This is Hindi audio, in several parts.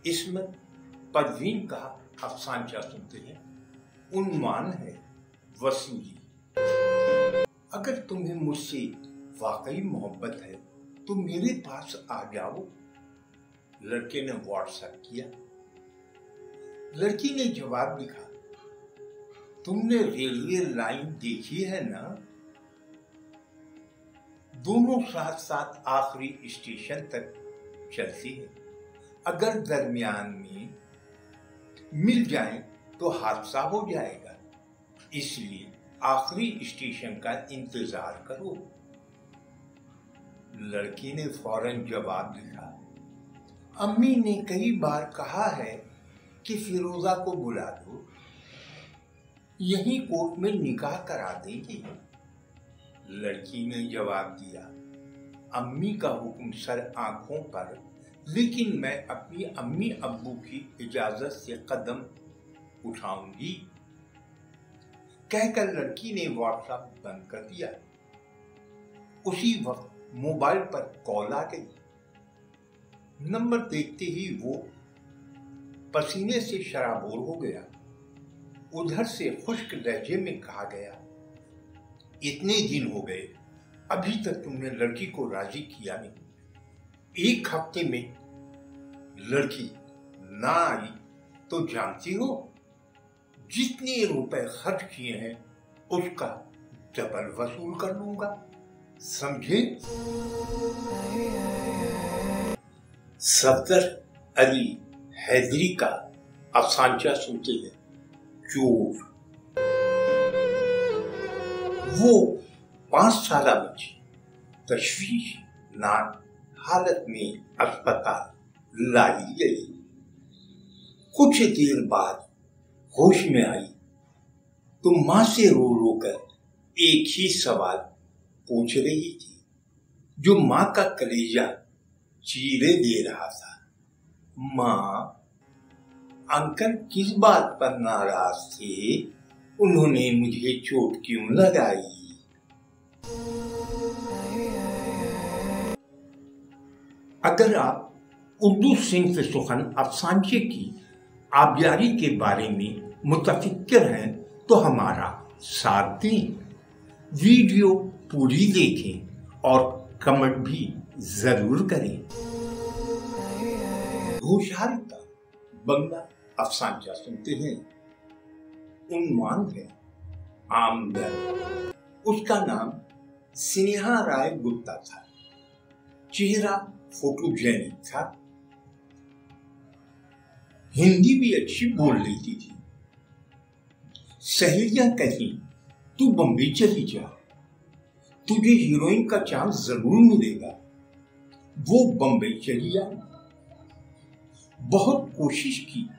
इसमें परवीन का अफसाना सुनते हैं। उन्वान है वसूली। अगर तुम्हें मुझसे वाकई मोहब्बत है तो मेरे पास आ जाओ। लड़के ने व्हाट्सएप किया। लड़की ने जवाब लिखा, तुमने रेलवे लाइन देखी है ना? दोनों साथ साथ आखिरी स्टेशन तक चलती है। अगर दरमियान में मिल जाए तो हादसा हो जाएगा, इसलिए आखिरी स्टेशन का इंतजार करो। लड़की ने फौरन जवाब लिखा, अम्मी ने कई बार कहा है कि फिरोजा को बुला दो, यहीं कोर्ट में निकाह करा देंगे। लड़की ने जवाब दिया, अम्मी का हुक्म सर आंखों पर, लेकिन मैं अपनी अम्मी अब्बू की इजाजत से कदम उठाऊंगी। कहकर लड़की ने व्हाट्सएप बंद कर दिया। उसी वक्त मोबाइल पर कॉल आ गई। नंबर देखते ही वो पसीने से शराबोर हो गया। उधर से खुश्क लहजे में कहा गया, इतने दिन हो गए अभी तक तुमने लड़की को राजी किया नहीं। एक हफ्ते में लड़की ना आई तो जानती हो जितने रुपए खर्च किए हैं उसका डबल वसूल कर लूंगा, समझे? सफदर अली हैदरी का अफसाना सुनते हैं, चोर। वो 5 साल बच्ची तशवीशनाक हालत में अस्पताल लाई गई। कुछ देर बाद होश में आई तो मां से रो रो कर एक ही सवाल पूछ रही थी, जो मां का कलेजा चीरे दे रहा था। मां, अंकल किस बात पर नाराज थे? उन्होंने मुझे चोट क्यों लगाई? अगर आप उर्दू सिंह सुखन अफसाने की आबियारी के बारे में मुतफिक्र हैं तो हमारा साथ दें, वीडियो पूरी देखें और कमेंट भी जरूर करें। होशियारी का बंगला अफसाना सुनते हैं। उन्वान है आमदन। उसका नाम स्नेहा राय गुप्ता था। चेहरा फोटोजेनिक था। हिंदी भी अच्छी बोल लेती थी। सहेलियां कहीं, तू बम्बई चली जा, तुझे हीरोइन का चांस जरूर मिलेगा। वो बम्बई चली आई। बहुत कोशिश की,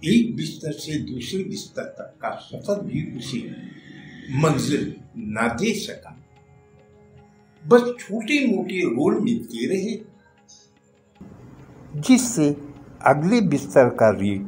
एक बिस्तर से दूसरे बिस्तर तक का सफर भी उसे मंजिल ना दे सका। बस छोटे मोटे रोल मिलते रहे, जिससे अगले बिस्तर का रेट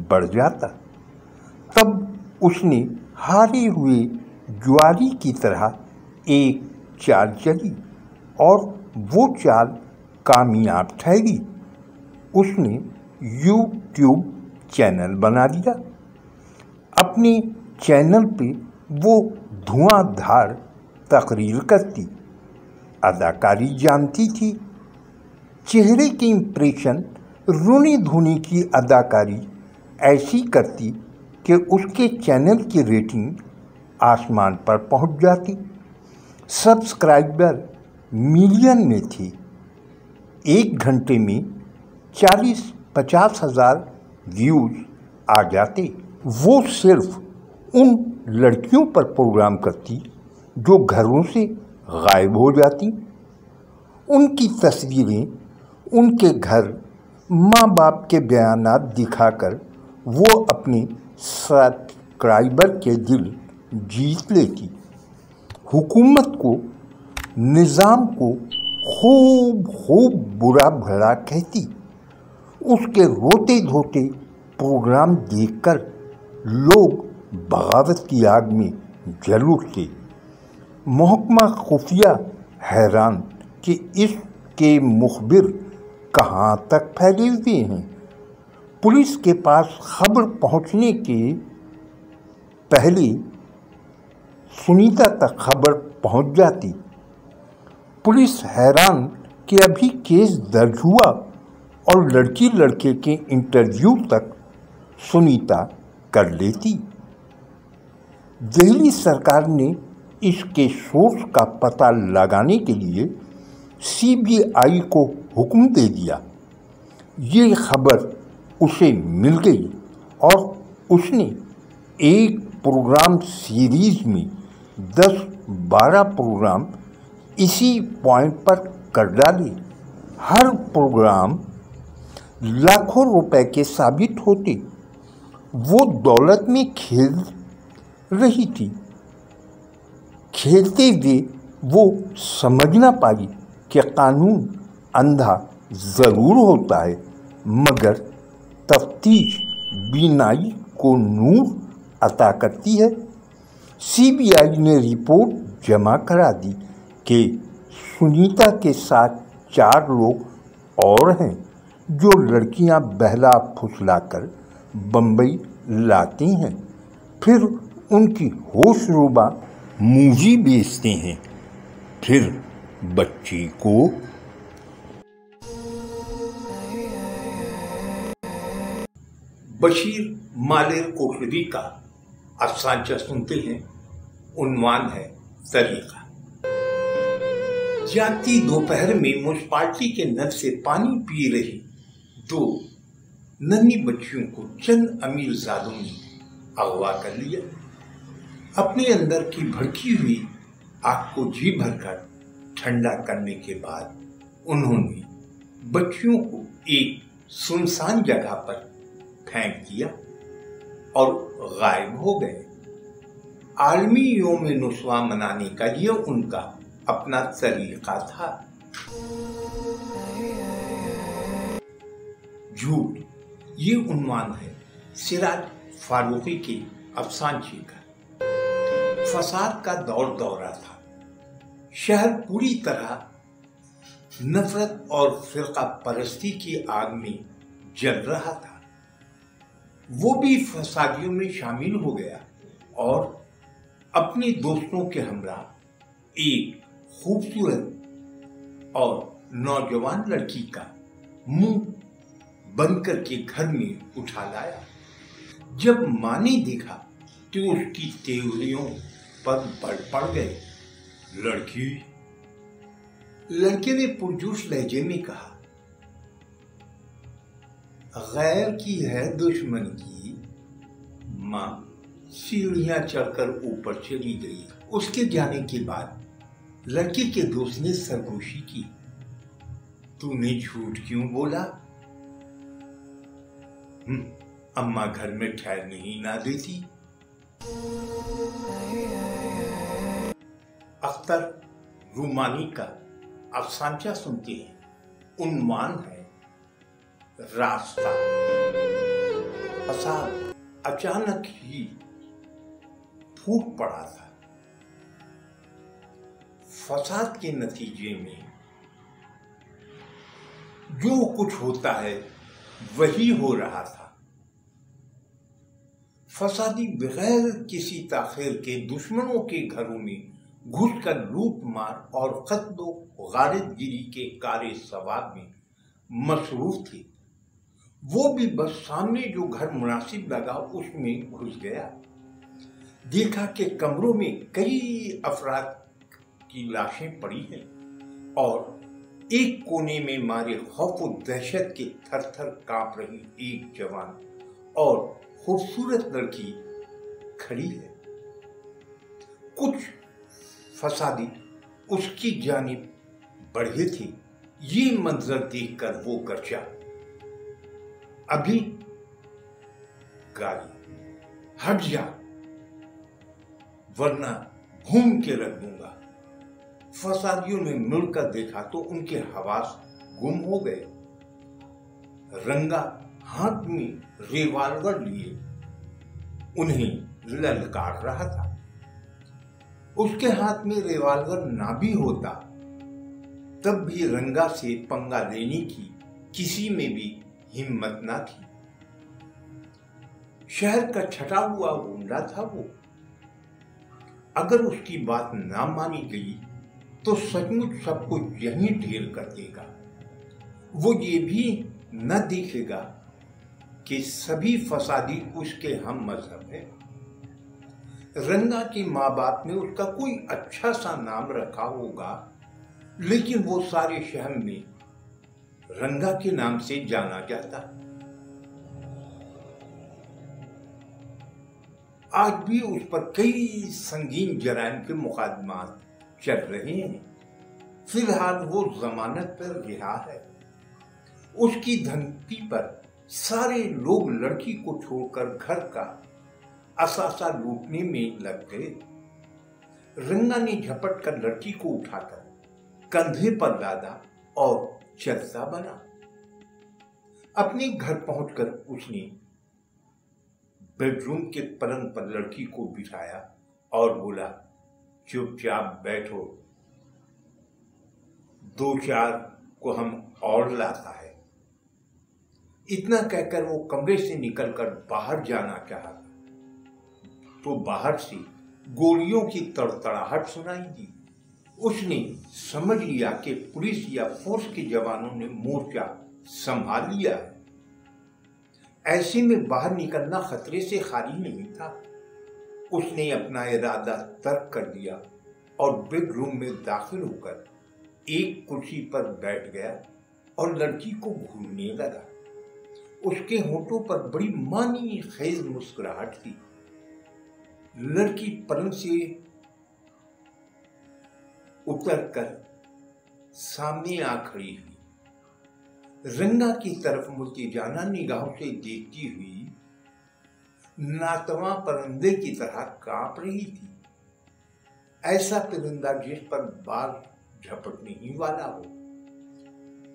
बढ़ जाता। तब उसने हारे हुए जुआरी की तरह एक चाल चली और वो चाल कामयाब ठहरी। उसने YouTube चैनल बना लिया। अपने चैनल पे वो धुआंधार तकरीर करती, अदाकारी जानती थी। चेहरे के इंप्रेशन रोनी धोनी की अदाकारी ऐसी करती कि उसके चैनल की रेटिंग आसमान पर पहुंच जाती। सब्सक्राइबर मिलियन में थे। 1 घंटे में 40-50 हज़ार व्यूज आ जाते। वो सिर्फ उन लड़कियों पर प्रोग्राम करती जो घरों से गायब हो जाती। उनकी तस्वीरें, उनके घर, माँ बाप के बयानात दिखाकर वो अपने सब्सक्राइबर के दिल जीत लेती। हुकूमत को, निज़ाम को खूब बुरा भला कहती। उसके रोते धोते प्रोग्राम देखकर लोग बगावत की आग में जल उठते। महकमा खुफिया हैरान कि इसके मुखबिर कहाँ तक फैले हुए हैं। पुलिस के पास खबर पहुंचने के पहले सुनीता तक खबर पहुंच जाती। पुलिस हैरान कि अभी केस दर्ज हुआ और लड़की लड़के के इंटरव्यू तक सुनीता कर लेती। दिल्ली सरकार ने इसके सोर्स का पता लगाने के लिए सीबीआई को हुक्म दे दिया। ये खबर उसे मिल गई और उसने एक प्रोग्राम सीरीज में 10-12 प्रोग्राम इसी पॉइंट पर कर डाले। हर प्रोग्राम लाखों रुपए के साबित होते। वो दौलत में खेल रही थी। खेलते हुए वो समझ ना पाई कि कानून अंधा ज़रूर होता है, मगर तफ्तीश बीनाई को नूर अता करती है। सीबीआई ने रिपोर्ट जमा करा दी कि सुनीता के साथ 4 लोग और हैं जो लड़कियां बहला फुसलाकर बम्बई लाती हैं, फिर उनकी होशरुबा मूवी बेचते हैं, फिर बच्ची को बशीर मालेर कोठरी का अफसाना सुनते हैं। उन्वान है तरीका। जाती दोपहर में म्युनिसिपालिटी के नल से पानी पी रही 2 नन्ही बच्चियों को चंद अमीरजादों ने अगवा कर लिया। अपने अंदर की भड़की हुई आग को जी भरकर ठंडा करने के बाद उन्होंने बच्चियों को एक सुनसान जगह पर फेंक दिया और गायब हो गए। आलमी योम नुस्वा मनाने का यह उनका अपना तरीका था। झूठ, ये उन्वान है सिराज फारूकी के अफसाने का। फसाद का दौर दौरा था। शहर पूरी तरह नफरत और फिरका परस्ती की आग में जल रहा था। वो भी फसादियों में शामिल हो गया और अपने दोस्तों के हमरा एक खूबसूरत और नौजवान लड़की का मुंह बंद करके घर में उठा लाया। जब मां ने देखा तो उसकी तेवरियों पर बढ़ पड़ गए। लड़के ने पुरजोश लहजे में कहा, गैर की है दुश्मन की। मां सीढ़ियां चढ़कर ऊपर चली गई। उसके जाने के बाद लड़के के दोस्त ने सरगोशी की, तूने झूठ क्यों बोला? अम्मा घर में ठहरने ही ना देती। अख्तर रूमानी का अफसाना सुनते हैं। उन्वान है रास्ता। फसाद अचानक ही फूट पड़ा था। फसाद के नतीजे में जो कुछ होता है वही हो रहा था। फसादी बगैर किसी ताखिर के दुश्मनों के घरों में घुसकर लूट मार और कत्लो गारतगिरी के कारे सवाब में मसरूफ थे। वो भी बस सामने जो घर मुनासिब लगा उसमें घुस गया। देखा कि कमरों में कई अफराद की लाशें पड़ी हैं और एक कोने में मारे खौफ और दहशत के थर-थर कांप रही एक जवान और खूबसूरत लड़की खड़ी है। कुछ फसादी उसकी जानिब बढ़े थे। ये मंजर देखकर वो गरजा, अभी गाड़ी हट जा वरना घूम के रख दूंगा। फसादियों ने मुड़कर देखा तो उनके हवास गुम हो गए। रंगा हाथ में रिवाल्वर लिए उन्हें ललकार रहा था। उसके हाथ में रिवाल्वर ना भी होता तब भी रंगा से पंगा लेने की किसी में भी हिम्मत ना थी। शहर का छटा हुआ गुंडा था वो। अगर उसकी बात ना मानी गई तो सचमुच सब कुछ यहीं ढेर कर देगा। वो ये भी न देखेगा कि सभी फसादी उसके हम मजहब है। रंगा के माँ बाप ने उसका कोई अच्छा सा नाम रखा होगा, लेकिन वो सारे शहर में रंगा के नाम से जाना जाता। आज भी उस पर कई संगीन जराइम के मुकदमात चल रहे हैं। फिलहाल वो जमानत पर रिहा है। उसकी धमकी पर सारे लोग लड़की को छोड़कर घर का असासा लूटने में लग गए। रंगा ने झपट कर लड़की को उठाकर कंधे पर लादा और चलता बना। अपने घर पहुंचकर उसने बेडरूम के पलंग पर लड़की को बिठाया और बोला, चुपचाप बैठो, 2-4 को हम और लाता है। इतना कहकर वो कमरे से निकलकर बाहर जाना चाहा तो बाहर से गोलियों की तड़तड़ाहट सुनाई दी। उसने समझ लिया कि पुलिस या फोर्स के जवानों ने मोर्चा संभाल लिया है। ऐसे में बाहर निकलना खतरे से खाली नहीं था। उसने अपना इरादा तर्क कर दिया और बेडरूम में दाखिल होकर एक कुर्सी पर बैठ गया और लड़की को घूरने लगा। उसके होठों पर बड़ी मानी खेज मुस्कुराहट थी। लड़की पलंग से उतरकर सामने आ खड़ी हुई। रंगा की तरफ मुर्तिजाना निगाहों से देखती हुई नातवा परिंदे की तरह कांप रही थी। ऐसा परिंदा जिस पर बाल झपटने ही वाला हो।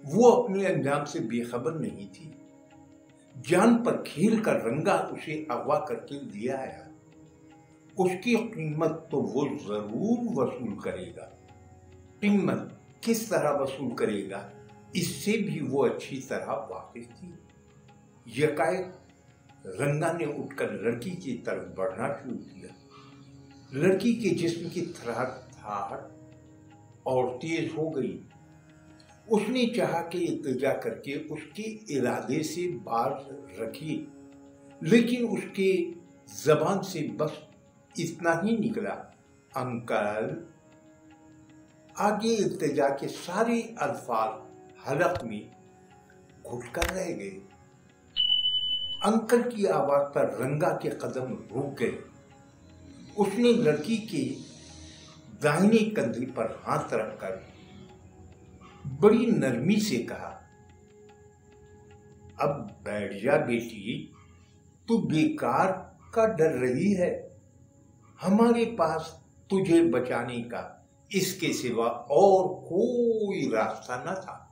वो अपने अंजाम से बेखबर नहीं थी। जान पर खेल कर रंगा उसे अगवा करके ले आया। उसकी कीमत तो वो जरूर वसूल करेगा। कीमत किस तरह वसूल करेगा इससे भी वो अच्छी तरह वाकिफ थी। यकाएक रंगा ने उठकर लड़की की तरफ बढ़ना शुरू किया। लड़की के जिस्म की थरथराहट और तेज हो गई। उसने चाहा कि इल्तिजा करके उसके इरादे से बात रखी, लेकिन उसके जबान से बस इतना ही निकला, अंकल। आगे इल्तिजा के सारे अल्फाज हलक में घुटकर रह गए। अंकल की आवाज पर रंगा के कदम रुक गए। उसने लड़की के दाहिने कंधे पर हाथ रखकर बड़ी नरमी से कहा, अब बैठ जा बेटी, तू बेकार का डर रही है। हमारे पास तुझे बचाने का इसके सिवा और कोई रास्ता न था।